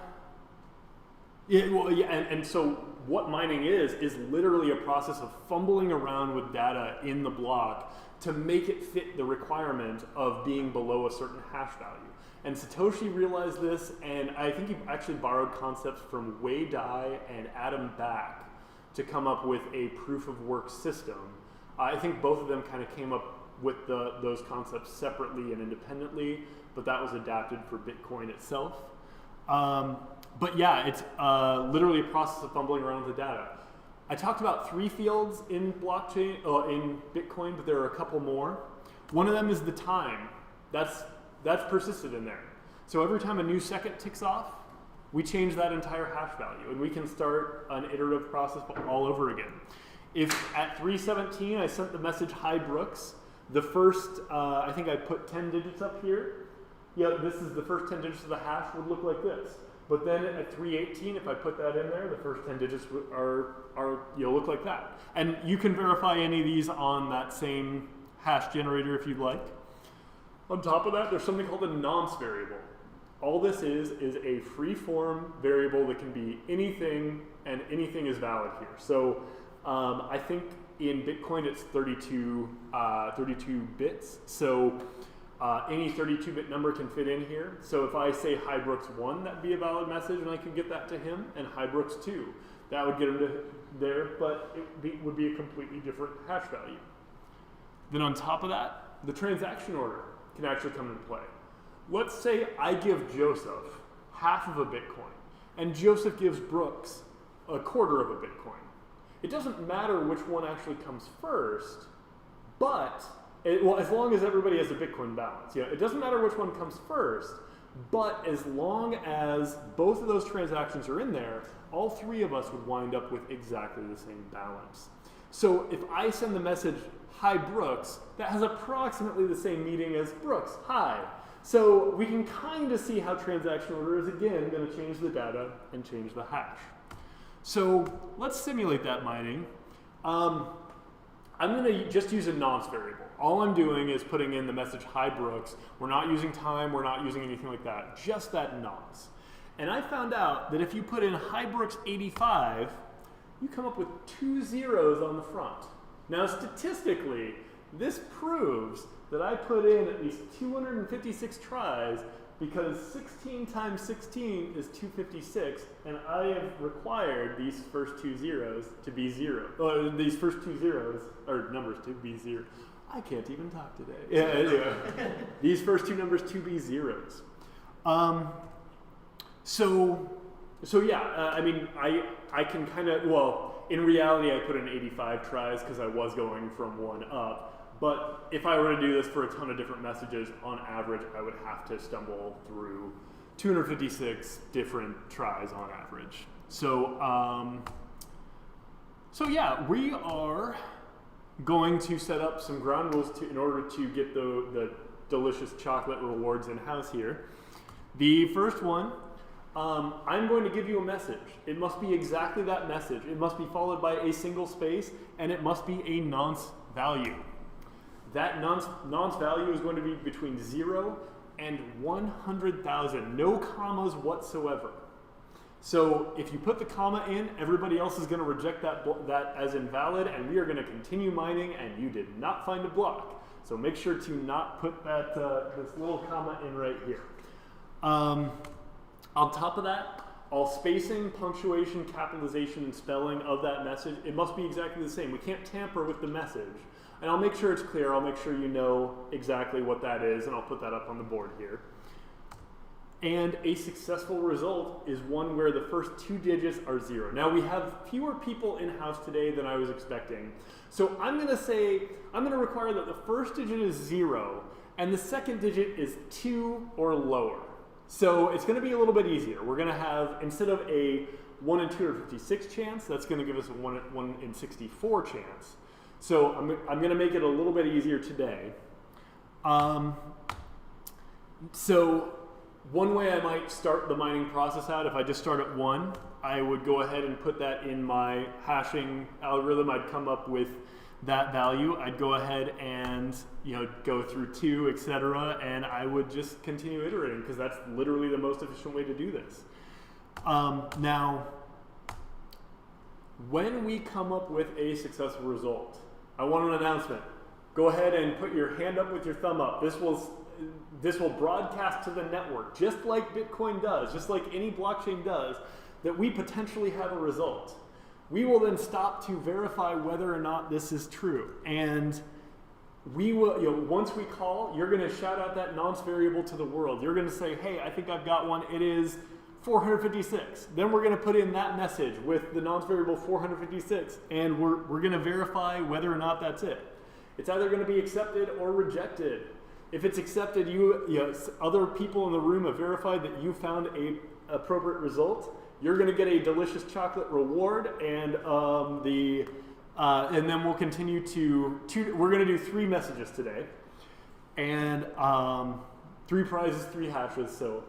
so what mining is literally a process of fumbling around with data in the block to make it fit the requirement of being below a certain hash value. And Satoshi realized this, and I think he actually borrowed concepts from Wei Dai and Adam Back to come up with a proof of work system. I think both of them kind of came up with those concepts separately and independently, but that was adapted for Bitcoin itself. But yeah, it's literally a process of fumbling around with the data. I talked about 3 fields in blockchain, in Bitcoin, but there are a couple more. One of them is the time. That's persisted in there. So every time a new second ticks off, we change that entire hash value, and we can start an iterative process all over again. If at 3:17 I sent the message, "Hi Brooks," the first, I think I put 10 digits up here. Yeah, this is the first 10 digits of the hash would look like this. But then at 3:18, if I put that in there, the first 10 digits look like that. And you can verify any of these on that same hash generator if you'd like. On top of that, there's something called a nonce variable. All this is a free-form variable that can be anything, and anything is valid here. So I think in Bitcoin it's 32 bits. So any 32-bit number can fit in here. So if I say "Hi Brooks 1," that'd be a valid message, and I could get that to him, and "Hi Brooks 2," that would get him to there, but it would be a completely different hash value. Then on top of that, the transaction order can actually come into play. Let's say I give Joseph half of a Bitcoin, and Joseph gives Brooks a quarter of a Bitcoin. It doesn't matter which one actually comes first, but as long as everybody has a Bitcoin balance. It doesn't matter which one comes first, but as long as both of those transactions are in there, all 3 of us would wind up with exactly the same balance. So if I send the message, "Hi Brooks," that has approximately the same meaning as "Brooks, hi." So we can kind of see how transaction order is again going to change the data and change the hash. So let's simulate that mining. I'm going to just use a nonce variable. All I'm doing is putting in the message, "Hi Brooks." We're not using time, we're not using anything like that, just that nonce. And I found out that if you put in "Hi Brooks 85, you come up with 2 zeros on the front. Now statistically, this proves that I put in at least 256 tries, because 16 times 16 is 256, and I have required these first 2 zeros to be 0. These first 2 zeros, or numbers to be 0. I can't even talk today. Yeah, anyway. These first 2 numbers to be zeros. So yeah, I mean, I can kind of, in reality I put in 85 tries because I was going from 1 up. But if I were to do this for a ton of different messages, on average, I would have to stumble through 256 different tries on average. So yeah, we are going to set up some ground rules in order to get the delicious chocolate rewards in-house here. The first one, I'm going to give you a message. It must be exactly that message. It must be followed by a single space, and it must be a nonce value. That nonce value is going to be between 0 and 100,000, no commas whatsoever. So if you put the comma in, everybody else is going to reject that as invalid, and we are going to continue mining, and you did not find a block. So make sure to not put that this little comma in right here. On top of that, all spacing, punctuation, capitalization, and spelling of that message, it must be exactly the same. We can't tamper with the message. And I'll make sure it's clear. I'll make sure you know exactly what that is, and I'll put that up on the board here. And a successful result is one where the first 2 digits are 0. Now, we have fewer people in-house today than I was expecting. So I'm going to require that the first digit is 0, and the second digit is 2 or lower. So it's going to be a little bit easier. We're going to have, instead of a 1 in 256 chance, that's going to give us a 1 in 64 chance. So I'm going to make it a little bit easier today. So one way I might start the mining process out, if I just start at 1, I would go ahead and put that in my hashing algorithm. I'd come up with that value. I'd go ahead and go through 2, etc., and I would just continue iterating because that's literally the most efficient way to do this. Now, when we come up with a successful result, I want an announcement. Go ahead and put your hand up with your thumb up. This will broadcast to the network, just like Bitcoin does, just like any blockchain does, that we potentially have a result. We will then stop to verify whether or not this is true. And we will, once we call, you're going to shout out that nonce variable to the world. You're going to say, hey, I think I've got one. It is 456. Then we're going to put in that message with the nonce variable 456, and we're going to verify whether or not that's it. It's either going to be accepted or rejected. If it's accepted, other people in the room have verified that you found a appropriate result. You're going to get a delicious chocolate reward, and then we'll continue we're going to do 3 messages today, and 3 prizes, 3 hashes. So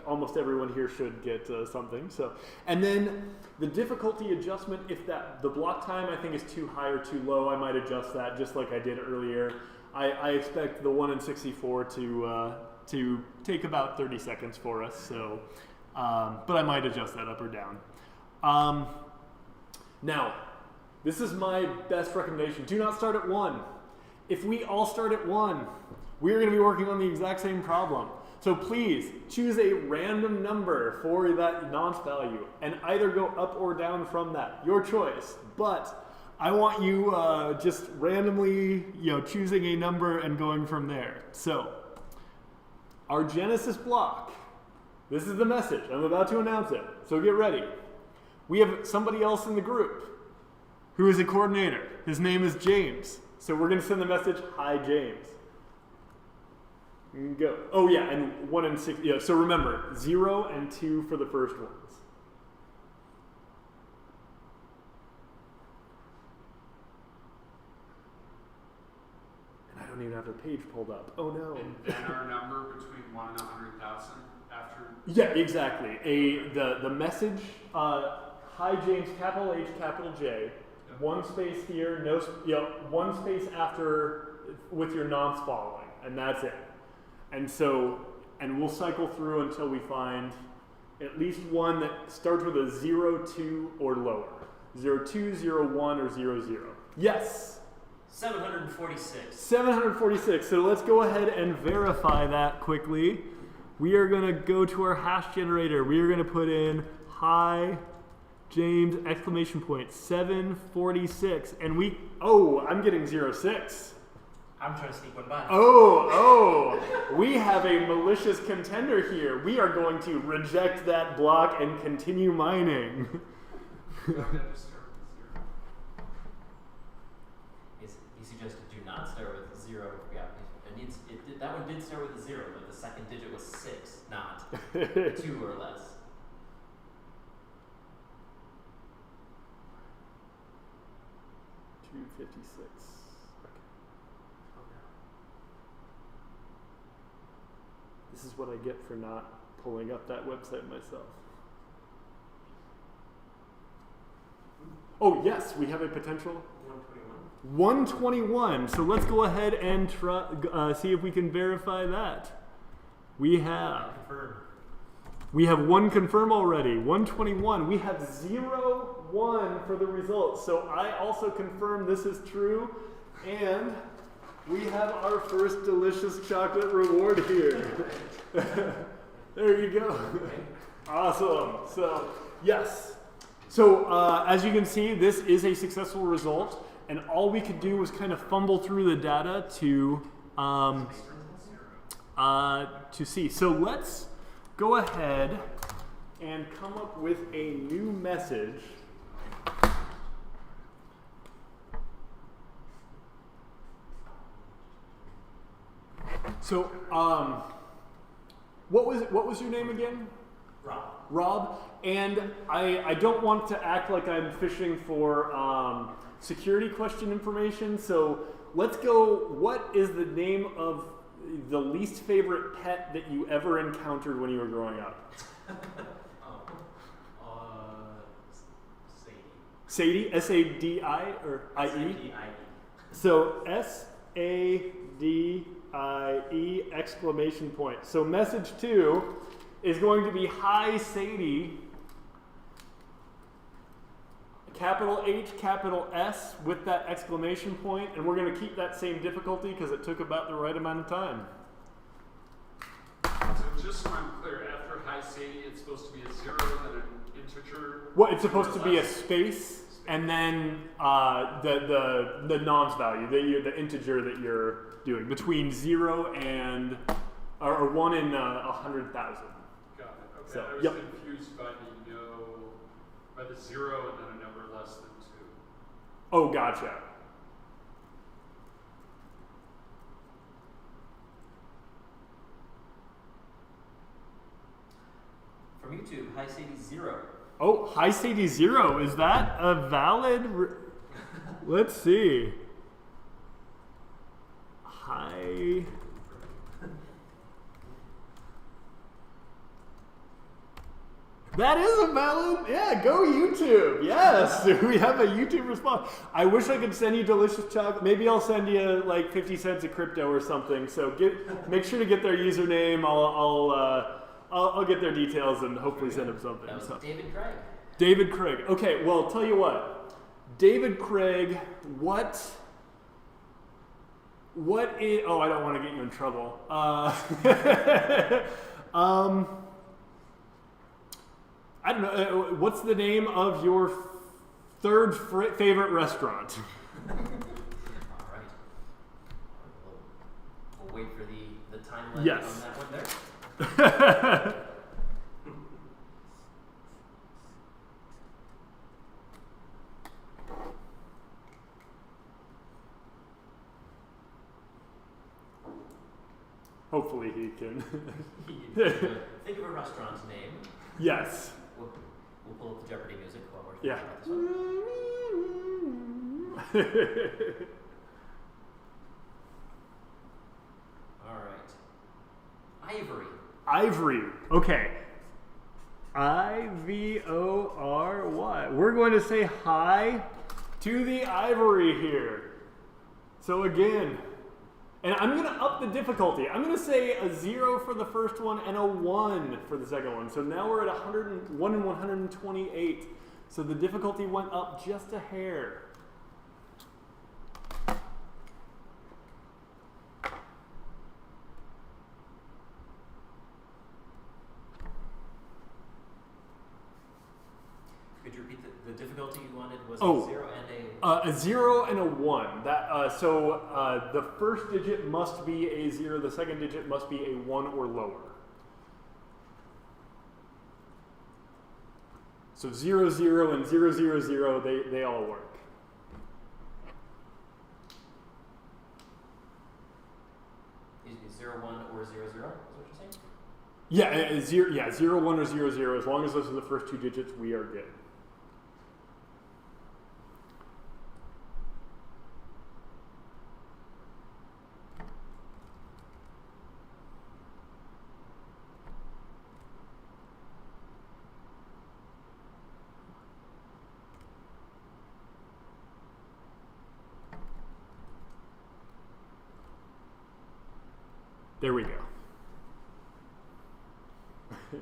almost everyone here should get something. So, and then the difficulty adjustment, if the block time I think is too high or too low, I might adjust that just like I did earlier. I expect the 1 in 64 to take about 30 seconds for us. So, but I might adjust that up or down. Now, this is my best recommendation. Do not start at 1. If we all start at 1, we're going to be working on the exact same problem. So please choose a random number for that nonce value and either go up or down from that. Your choice. But I want you just randomly choosing a number and going from there. So our Genesis block, this is the message. I'm about to announce it. So get ready. We have somebody else in the group who is a coordinator. His name is James. So we're going to send the message, hi James. Go. Oh yeah, and 1 in 6. Yeah. So remember, 0 and 2 for the first ones. And I don't even have the page pulled up. Oh no. And then our number between 1 and 100,000 after. Yeah, exactly. The message. Hi James, capital H, capital J. 1 space here. No. 1 space after with your nonce following, and that's it. And we'll cycle through until we find at least one that starts with a 0, 2, or lower. 0, 2, 0, 1, or 0, 0. Yes? 746. 746. So let's go ahead and verify that quickly. We are going to go to our hash generator. We are going to put in hi James, exclamation point, 746. And I'm getting 06. I'm trying to sneak one by. We have a malicious contender here. We are going to reject that block and continue mining. He suggested do not start with 0. Yeah, that one did start with a 0, but the second digit was 6, not 2 or less. $256. This is what I get for not pulling up that website myself. Oh yes, we have a potential 121. So let's go ahead and try, see if we can verify that. We have 1 confirm already. 121. We have 0, 1 for the results. So I also confirm this is true, and We have our first delicious chocolate reward here. There you go. Awesome. So, yes. So, as you can see, this is a successful result, and all we could do was kind of fumble through the data to see. So let's go ahead and come up with a new message. So, what was your name again? Rob. Rob. And I don't want to act like I'm fishing for security question information. So let's go. What is the name of the least favorite pet that you ever encountered when you were growing up? Sadie. Sadie. S-A-D-I or I-E? S-A-D-I-E. So S-A-D-I-E exclamation point. So message 2 is going to be hi Sadie, capital H, capital S with that exclamation point, and we're going to keep that same difficulty because it took about the right amount of time. So just so I'm clear, after hi Sadie, it's supposed to be a 0 and an integer? Well, it's supposed to be a space, and then the nonce value, the integer that you're doing, between 0 and, or 1 and 100,000. Got it. Okay. So, I was yep. confused by the 0 and then a number less than 2. Oh, gotcha. From YouTube, hi Sadie 0. Oh, hi Sadie 0. Is that a valid? Let's see. Hi. That is a valid. Yeah, go YouTube. Yes, we have a YouTube response. I wish I could send you delicious chocolate. Maybe I'll send you like 50 cents of crypto or something. So make sure to get their username. I'll get their details and hopefully send them something. That was So. David Craig. David Craig. Okay, well, tell you what. David Craig, what is... Oh, I don't want to get you in trouble. I don't know. What's the name of your third favorite restaurant? All right. We'll wait for the timeline Yes. on that one there. Hopefully he can. Think of a restaurant's name. Yes. We'll pull up the Jeopardy music while we're Yeah. thinking about this one. All right. Ivory. Ivory. Okay. I-V-O-R-Y. We're going to say hi to the ivory here. So again, and I'm going to up the difficulty. I'm going to say a 0 for the first one and a 1 for the second one. So now we're at 101 and 128. So the difficulty went up just a hair. Could you repeat the difficulty you wanted? Was Oh. a 0 and A 0 and a 1. So the first digit must be a 0. The second digit must be a 1 or lower. So 0, 0, and 0, 0, 0, they all work. Excuse me, 0, 1 or 0, 0 is what you're saying? Yeah, 0, 1 or 0, 0. As long as those are the first two digits, we are good. There we go. 2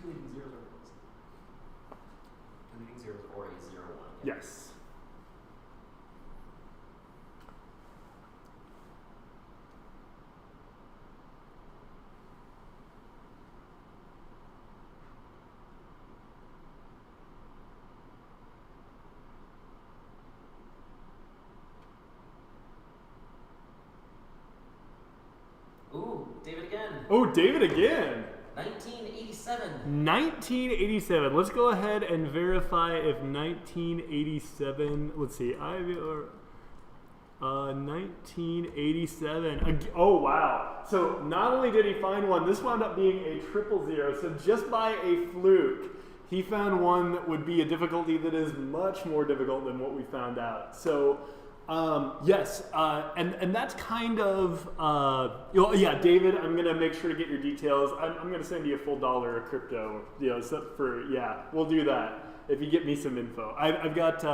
leading zeros or 1s? 2 leading zeros or a 0, 1. Yes. Oh, David again. 1987. 1987. Let's go ahead and verify if 1987. Let's see. 1987. Oh wow! So not only did he find one, this wound up being a 000. So just by a fluke, he found one that would be a difficulty that is much more difficult than what we found out. So yes, and that's kind of yeah, David. I'm gonna make sure to get your details. I'm gonna send you a full $1 of crypto. We'll do that if you get me some info. I've got.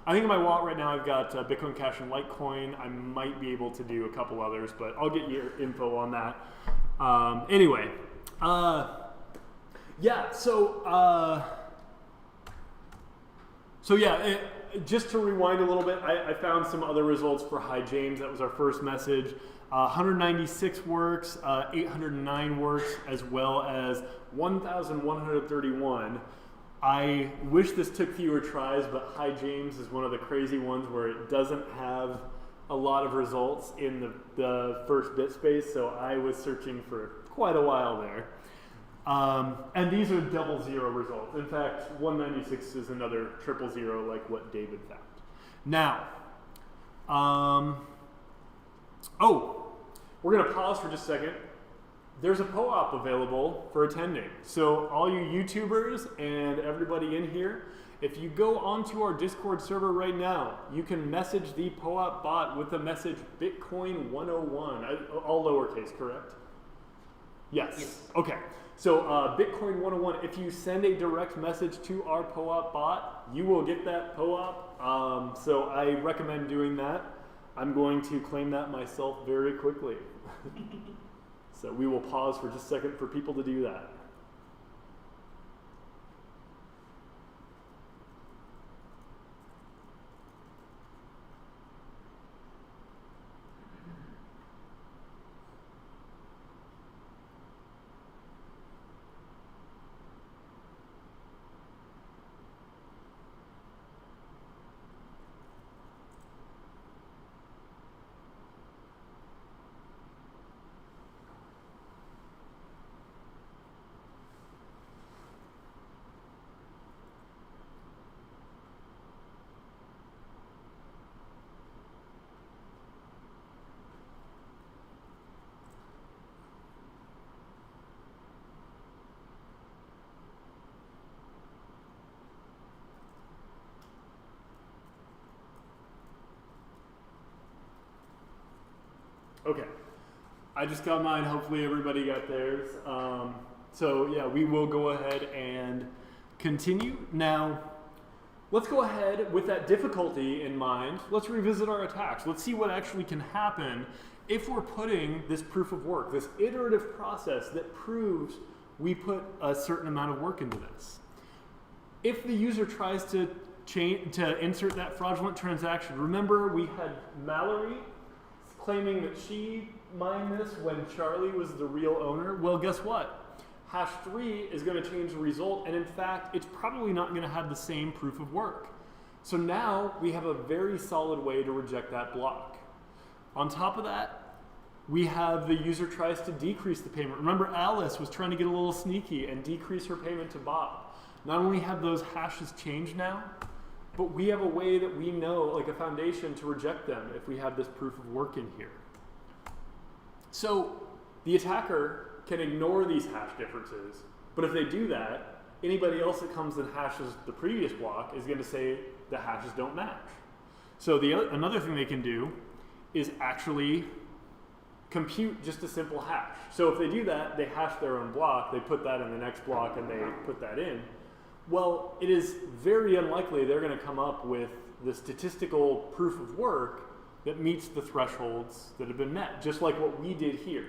I think in my wallet right now I've got Bitcoin Cash and Litecoin. I might be able to do a couple others, but I'll get your info on that. Anyway, yeah. Just to rewind a little bit, I found some other results for Hi James. That was our first message. 196 works, 809 works, as well as 1,131. I wish this took fewer tries, but Hi James is one of the crazy ones where it doesn't have a lot of results in the first bit space, so I was searching for quite a while there. And these are 000 results. In fact, 196 is another 000 like what David found. Now, we're going to pause for just a second. There's a POAP available for attending. So all you YouTubers and everybody in here, if you go onto our Discord server right now, you can message the POAP bot with the message Bitcoin 101, all lowercase, correct? Yes. Okay. So Bitcoin 101, if you send a direct message to our POAP bot, you will get that POAP. So I recommend doing that. I'm going to claim that myself very quickly. So we will pause for just a second for people to do that. Okay, I just got mine. Hopefully everybody got theirs. So yeah, we will go ahead and continue. Now, let's go ahead with that difficulty in mind. Let's revisit our attacks. Let's see what actually can happen if we're putting this proof of work, this iterative process that proves we put a certain amount of work into this. If the user tries to insert that fraudulent transaction, remember we had Mallory claiming that she mined this when Charlie was the real owner. Well, guess what? Hash 3 is going to change the result, and in fact, it's probably not going to have the same proof of work. So now we have a very solid way to reject that block. On top of that, we have the user tries to decrease the payment. Remember, Alice was trying to get a little sneaky and decrease her payment to Bob. Not only have those hashes changed now, but we have a way that we know, like a foundation, to reject them if we have this proof of work in here. So the attacker can ignore these hash differences, but if they do that, anybody else that comes and hashes the previous block is going to say the hashes don't match. So another thing they can do is actually compute just a simple hash. So if they do that, they hash their own block, they put that in the next block, and they put that in. Well, it is very unlikely they're going to come up with the statistical proof of work that meets the thresholds that have been met, just like what we did here.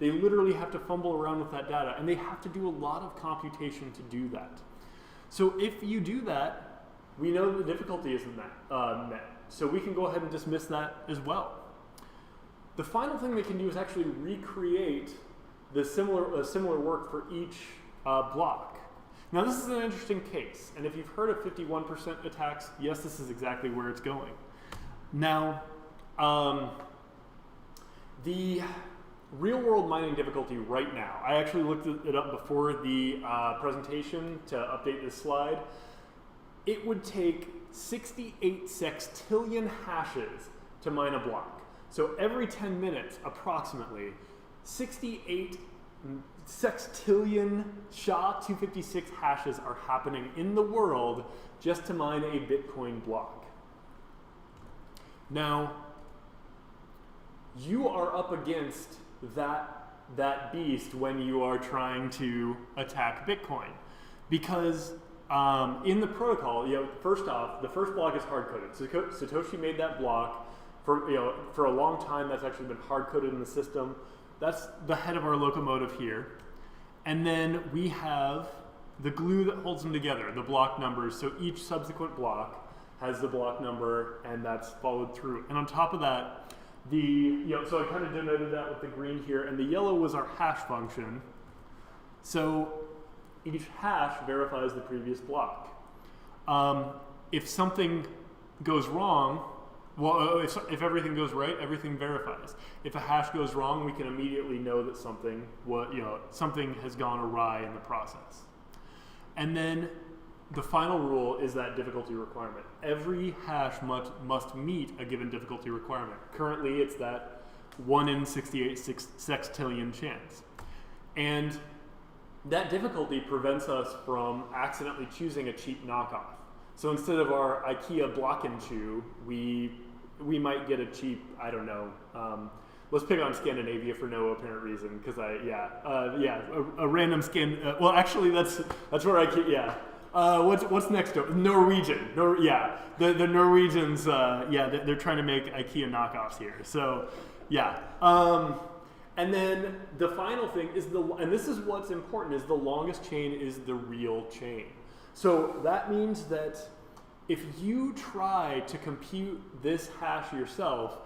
They literally have to fumble around with that data, and they have to do a lot of computation to do that. So if you do that, we know the difficulty isn't met. So we can go ahead and dismiss that as well. The final thing they can do is actually recreate the similar work for each block. Now this is an interesting case, and if you've heard of 51% attacks, yes, this is exactly where it's going. Now, real-world mining difficulty right now, I actually looked it up before the presentation to update this slide. It would take 68 sextillion hashes to mine a block. So every 10 minutes, approximately, 68 sextillion SHA-256 hashes are happening in the world just to mine a Bitcoin block. Now, you are up against that beast when you are trying to attack Bitcoin, because in the protocol, first off, the first block is hard-coded. Satoshi made that block for a long time. That's actually been hard-coded in the system. That's the head of our locomotive here, and then we have the glue that holds them together, the block numbers. So each subsequent block has the block number, and that's followed through. And on top of that, so I kind of denoted that with the green here, and the yellow was our hash function. So each hash verifies the previous block. If something goes wrong, if everything goes right, everything verifies. If a hash goes wrong, we can immediately know that something has gone awry in the process. And then the final rule is that difficulty requirement. Every hash must meet a given difficulty requirement. Currently, it's that 1 in 68 sextillion chance. And that difficulty prevents us from accidentally choosing a cheap knockoff. So instead of our IKEA block and chew, we might get a cheap, I don't know, let's pick on Scandinavia for no apparent reason, because a random well, actually, that's where IKEA, what's next door? Norwegian. The Norwegians, they're trying to make IKEA knockoffs here. So, yeah. And then the final thing is and this is what's important, is the longest chain is the real chain. So that means that if you try to compute this hash yourself,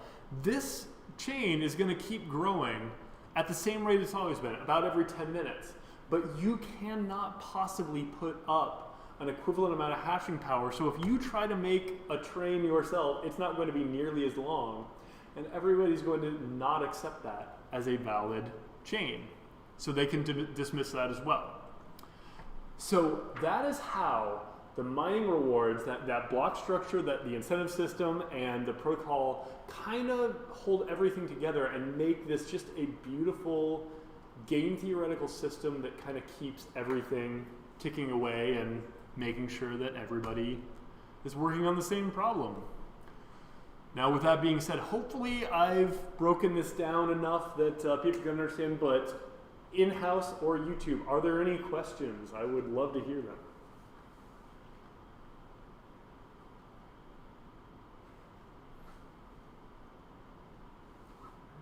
this chain is going to keep growing at the same rate it's always been, about every 10 minutes. But you cannot possibly put up an equivalent amount of hashing power. So if you try to make a train yourself, it's not going to be nearly as long. And everybody's going to not accept that as a valid chain. So they can dismiss that as well. So that is how the mining rewards, that block structure, that the incentive system and the protocol kind of hold everything together and make this just a beautiful game theoretical system that kind of keeps everything ticking away and making sure that everybody is working on the same problem. Now, with that being said, hopefully I've broken this down enough that people can understand, but in-house or YouTube, are there any questions? I would love to hear them.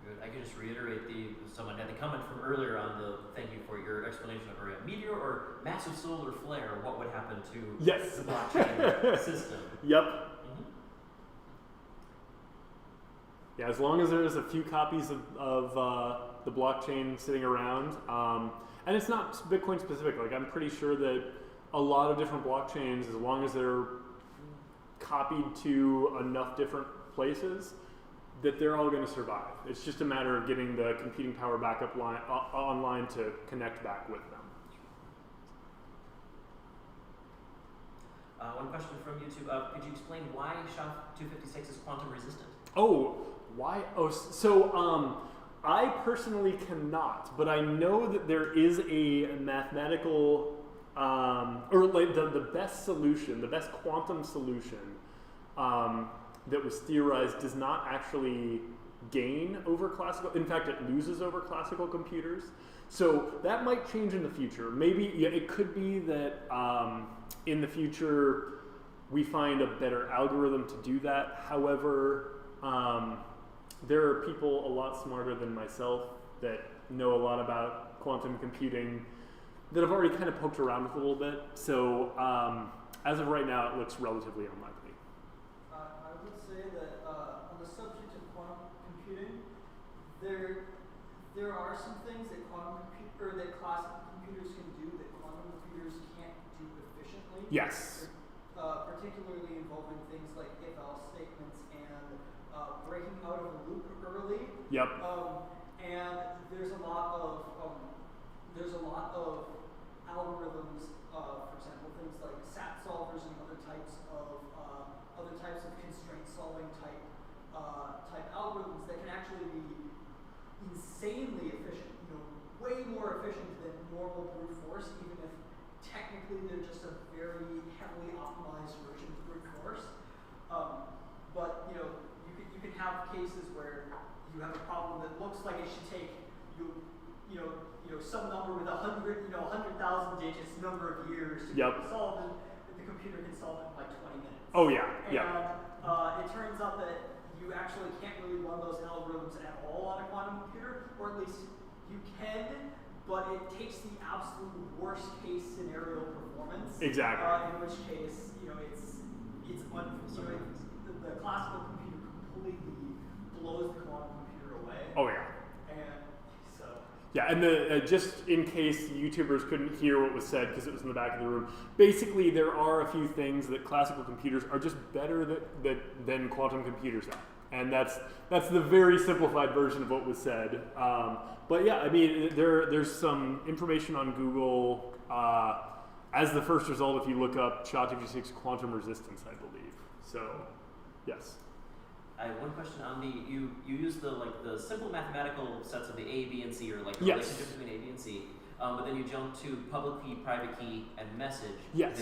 Good. I could just reiterate someone had a comment from earlier on thank you for your explanation of a meteor or massive solar flare, what would happen to the blockchain system. Yep. Yeah, as long as there's a few copies of the blockchain sitting around, and it's not Bitcoin specific. Like, I'm pretty sure that a lot of different blockchains, as long as they're copied to enough different places, that they're all going to survive. It's just a matter of getting the computing power back online to connect back with them. One question from YouTube. Could you explain why SHA-256 is quantum resistant? Why? I personally cannot, but I know that there is a mathematical, or like the best solution, the best quantum solution that was theorized does not actually gain over classical. In fact, it loses over classical computers. So that might change in the future. Maybe it could be that in the future we find a better algorithm to do that. However, there are people a lot smarter than myself that know a lot about quantum computing that have already kind of poked around with a little bit. So as of right now, it looks relatively unlikely. I would say that on the subject of quantum computing, there are some things that that classical computers can do that quantum computers can't do efficiently. Yes. Particularly involving things like if-else statements and breaking out of a loop early. Yep. And there's a lot of algorithms, for example, things like SAT solvers and other types of constraint solving type algorithms that can actually be insanely efficient. Way more efficient than normal brute force, even if technically they're just a very heavily optimized version of brute force. But you can have cases where you have a problem that looks like it should take some number with 100,000 digits, number of years to solve it, but the computer can solve it in like 20 minutes. Oh yeah, And it turns out that you actually can't really run those algorithms at all on a quantum computer, or at least you can, but it takes the absolute worst case scenario performance. Exactly. In which case, the classical computer completely blows the quantum computer away. Oh yeah. And so. Yeah, and just in case YouTubers couldn't hear what was said because it was in the back of the room, basically there are a few things that classical computers are just better than quantum computers at. And that's the very simplified version of what was said. But yeah, I mean, there's some information on Google as the first result if you look up SHA-256 quantum resistance, I believe. So, yes. I have one question on you use the simple mathematical sets of the A, B, and C, or the relationship between A, B, and C, but then you jump to public key, private key, and message there.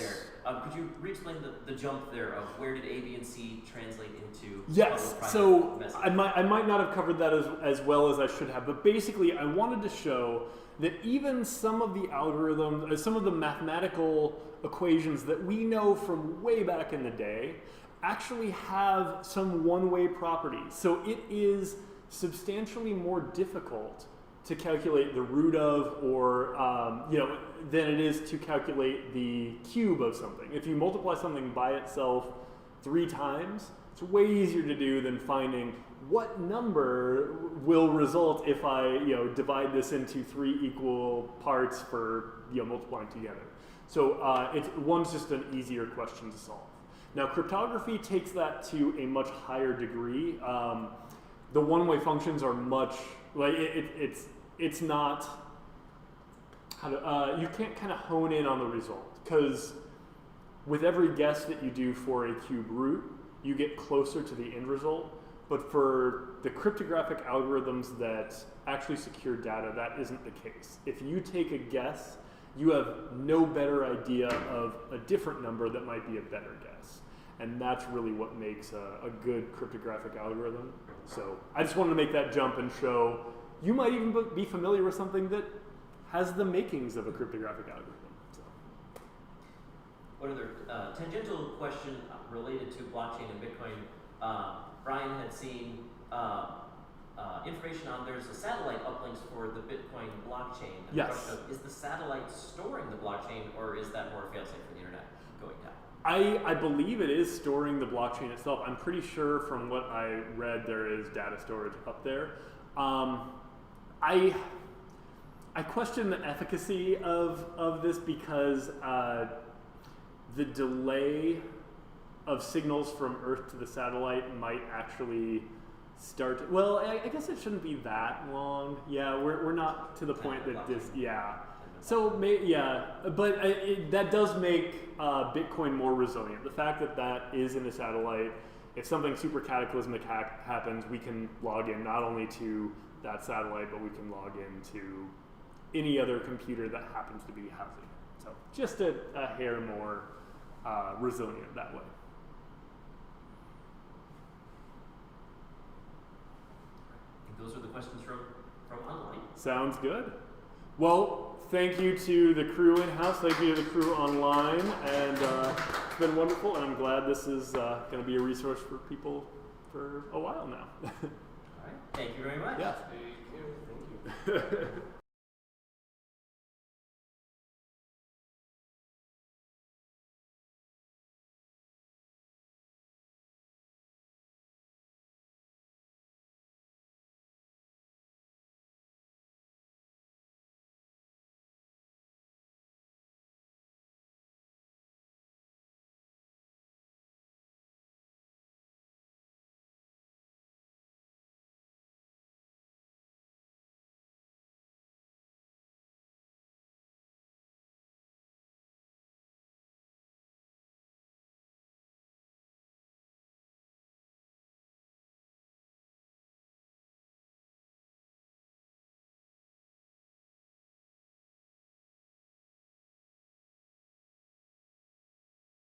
Could you re-explain the jump there of where did A, B, and C translate into Yes, public, so private, message? I might not have covered that as well as I should have, but basically I wanted to show that even some of the algorithms, some of the mathematical equations that we know from way back in the day actually have some one-way properties. So it is substantially more difficult to calculate the root of, or than it is to calculate the cube of something. If you multiply something by itself 3 times, it's way easier to do than finding what number will result if I divide this into 3 equal parts for multiplying together. So one's just an easier question to solve. Now, cryptography takes that to a much higher degree. The one-way functions are much it's not you can't kind of hone in on the result, because with every guess that you do for a cube root, you get closer to the end result. But for the cryptographic algorithms that actually secure data, that isn't the case. If you take a guess, you have no better idea of a different number that might be a better guess. And that's really what makes a good cryptographic algorithm. So I just wanted to make that jump and show you might even be familiar with something that has the makings of a cryptographic algorithm. So. One other tangential question related to blockchain and Bitcoin. Brian had seen information on there's a satellite uplinks for the Bitcoin blockchain. And yes. The question of, is the satellite storing the blockchain, or is that more fail-safe for the internet going down? I believe it is storing the blockchain itself. I'm pretty sure from what I read there is data storage up there. I question the efficacy of this because the delay of signals from Earth to the satellite might actually start. Well, I guess it shouldn't be that long. Yeah, we're not to the point that this. Yeah. So but that does make Bitcoin more resilient. The fact that that is in a satellite, if something super cataclysmic happens, we can log in not only to that satellite, but we can log into any other computer that happens to be housing it. So just a hair more resilient that way. I think those are the questions from online. Sounds good. Well, thank you to the crew in-house, thank you to the crew online, and it's been wonderful, and I'm glad this is going to be a resource for people for a while now. All right, thank you very much. Yeah. Thank you. Thank you.